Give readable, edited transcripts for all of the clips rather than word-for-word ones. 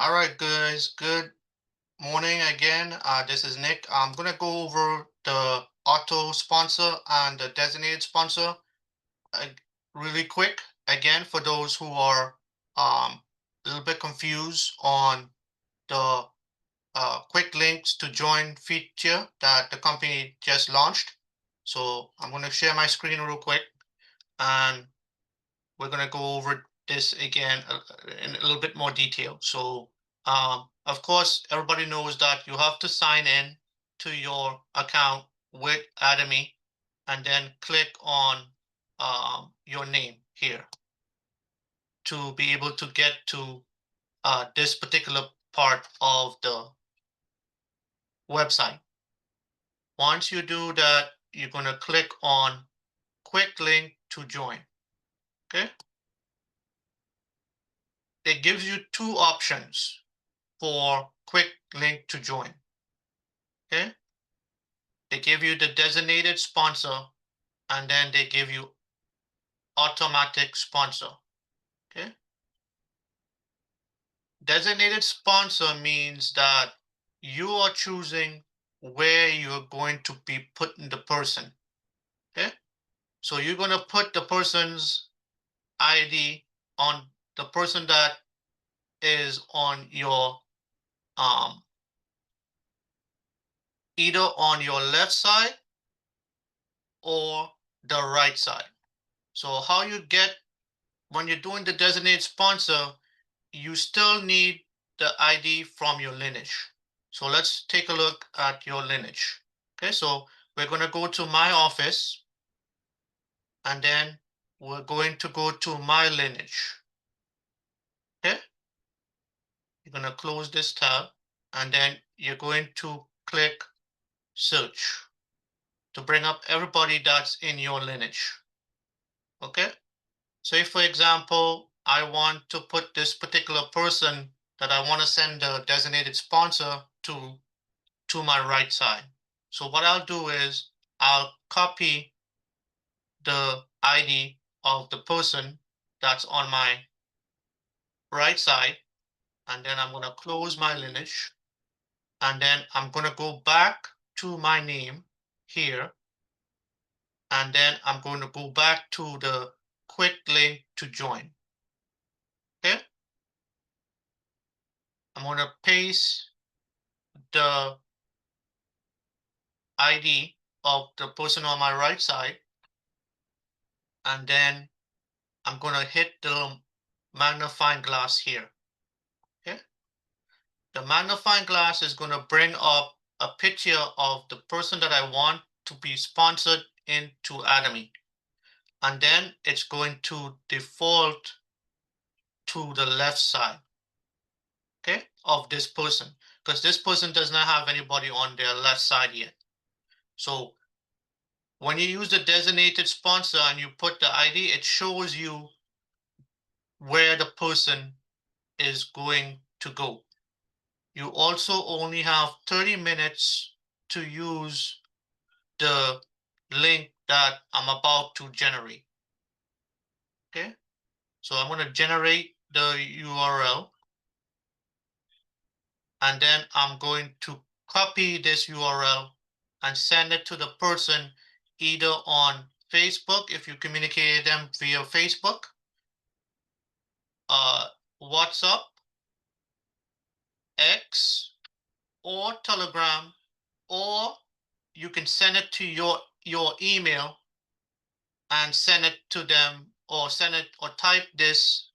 All right, guys. Good morning again. This is Nick. I'm gonna go over the auto sponsor and the designated sponsor uh, really quick. Again, for those who are a little bit confused on the quick links to join feature that the company just launched. So I'm gonna share my screen real quick, and we're going to go over this again in a little bit more detail. So, of course, everybody knows that you have to sign in to your account with Atomy and then click on your name here to be able to get to this particular part of the website. Once you do that, you're going to click on quick link to join. Okay. It gives you two options for quick link to join. Okay. They give you the designated sponsor and then they give you automatic sponsor. Okay. Designated sponsor means that you are choosing where you're going to be putting the person. Okay. So you're going to put the person's ID on the person that is on your either on your left side or the right side. So how you get when you're doing the designated sponsor, you still need the ID from your lineage. So let's take a look at your lineage. Okay, so we're going to go to my office and then we're going to go to my lineage. Okay, you're going to close this tab and then you're going to click search to bring up everybody that's in your lineage. Okay, say for example, I want to put this particular person that I want to send the designated sponsor to my right side. So what I'll do is I'll copy the ID of the person that's on my right side, and then I'm going to close my lineage, and then I'm going to go back to my name here, and then I'm going to go back to the quick link to join. Okay. I'm going to paste the ID of the person on my right side, and then I'm going to hit the magnifying glass here. Okay. The magnifying glass is going to bring up a picture of the person that I want to be sponsored into Atomy. And then it's going to default to the left side, okay, of this person, because this person does not have anybody on their left side yet. So when you use the designated sponsor and you put the ID, it shows you where the person is going to go. You also only have 30 minutes to use the link that I'm about to generate. Okay, so I'm going to generate the URL and then I'm going to copy this URL and send it to the person either on Facebook if you communicate them via Facebook, WhatsApp, X, or Telegram, or you can send it to your email and send it to them, or send it or type this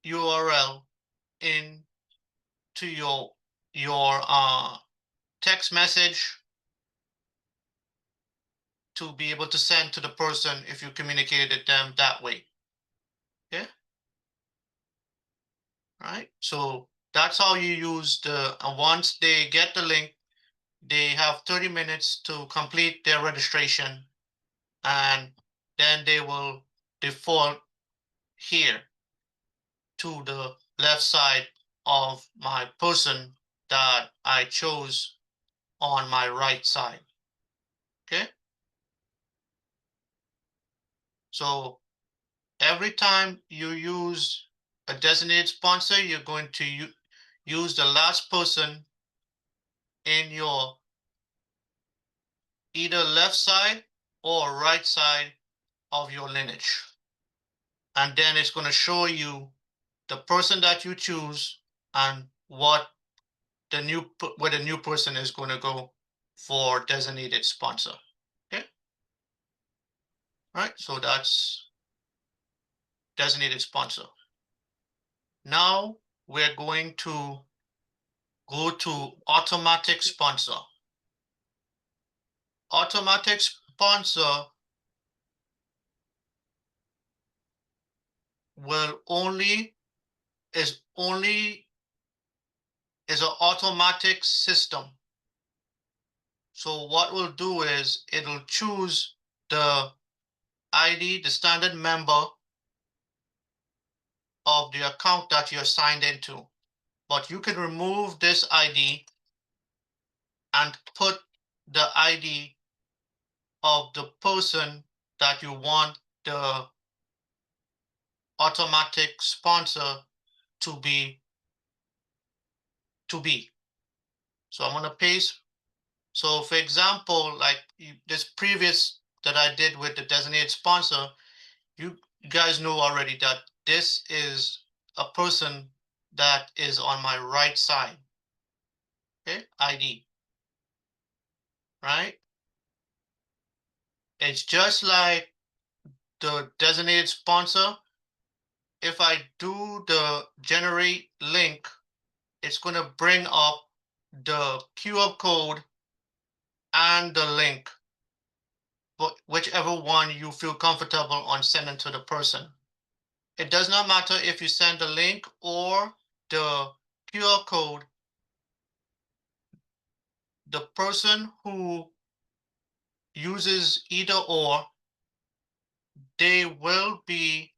URL in to your text message to be able to send to the person if you communicated them that way. Okay. Right. So that's how you use the once they get the link, they have 30 minutes to complete their registration, and then they will default here to the left side of my person that I chose on my right side. Okay. So every time you use a designated sponsor, you're going to use the last person in your either left side or right side of your lineage. And then it's going to show you the person that you choose and where the new person is going to go for designated sponsor. Okay. All right. So that's designated sponsor. Now we're going to go to automatic sponsor. Automatic sponsor will is an automatic system. So what we'll do is it'll choose the ID, the standard member of the account that you're signed into. But you can remove this ID and put the ID of the person that you want the automatic sponsor to be. So I'm going to paste. So for example, like this previous that I did with the designated sponsor, you guys know already that this is a person that is on my right side. Okay, ID, right? It's just like the designated sponsor. If I do the generate link, it's going to bring up the QR code and the link, but whichever one you feel comfortable on sending to the person. It does not matter if you send the link or the QR code. The person who uses either or, they will be,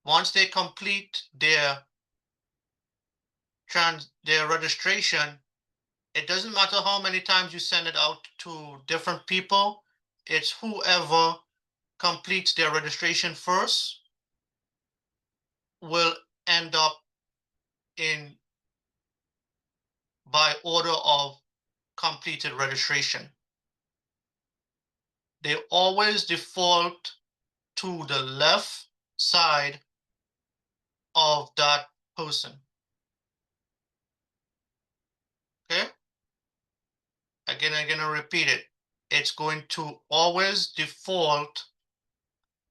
once they complete their registration, it doesn't matter how many times you send it out to different people. It's whoever completes their registration first will end up in by order of completed registration. They always default to the left side of that person. Okay? Again, I'm going to repeat it. It's going to always default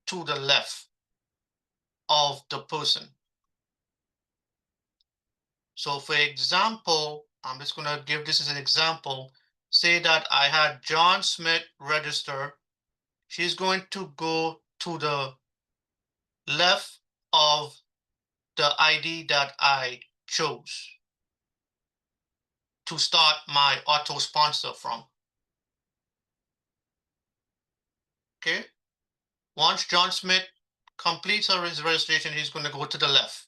to the left of the person. So for example, I'm just going to give this as an example. Say that I had John Smith register. She's going to go to the left of the ID that I chose to start my auto sponsor from. Okay. Once John Smith completes his registration, he's going to go to the left.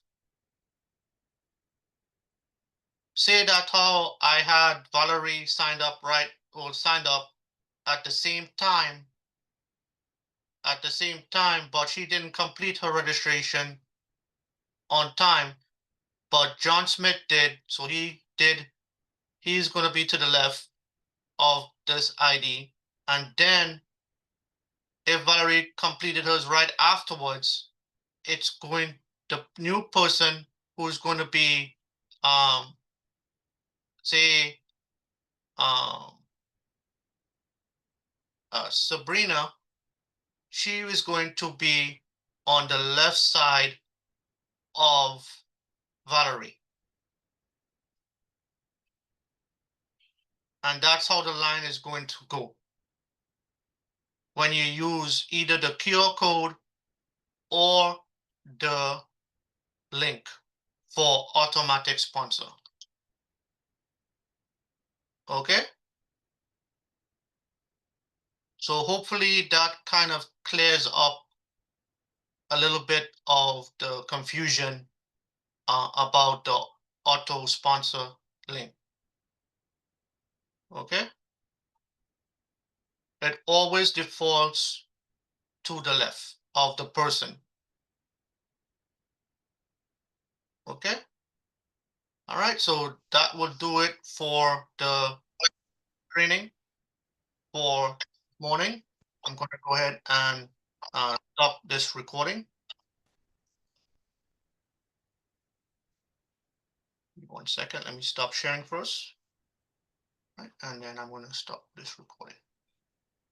Say that how I had Valerie signed up at the same time, but she didn't complete her registration on time, but John Smith did. So he's going to be to the left of this ID. And then if Valerie completed hers right afterwards, it's going, the new person who's going to be, say, Sabrina, she is going to be on the left side of Valerie. And that's how the line is going to go when you use either the QR code or the link for automatic sponsor. Okay? So hopefully that kind of clears up a little bit of the confusion about the auto sponsor link. Okay? It always defaults to the left of the person. Okay. All right. So that will do it for the training for morning. I'm going to go ahead and stop this recording. 1 second. Let me stop sharing first. Right, and then I'm going to stop this recording.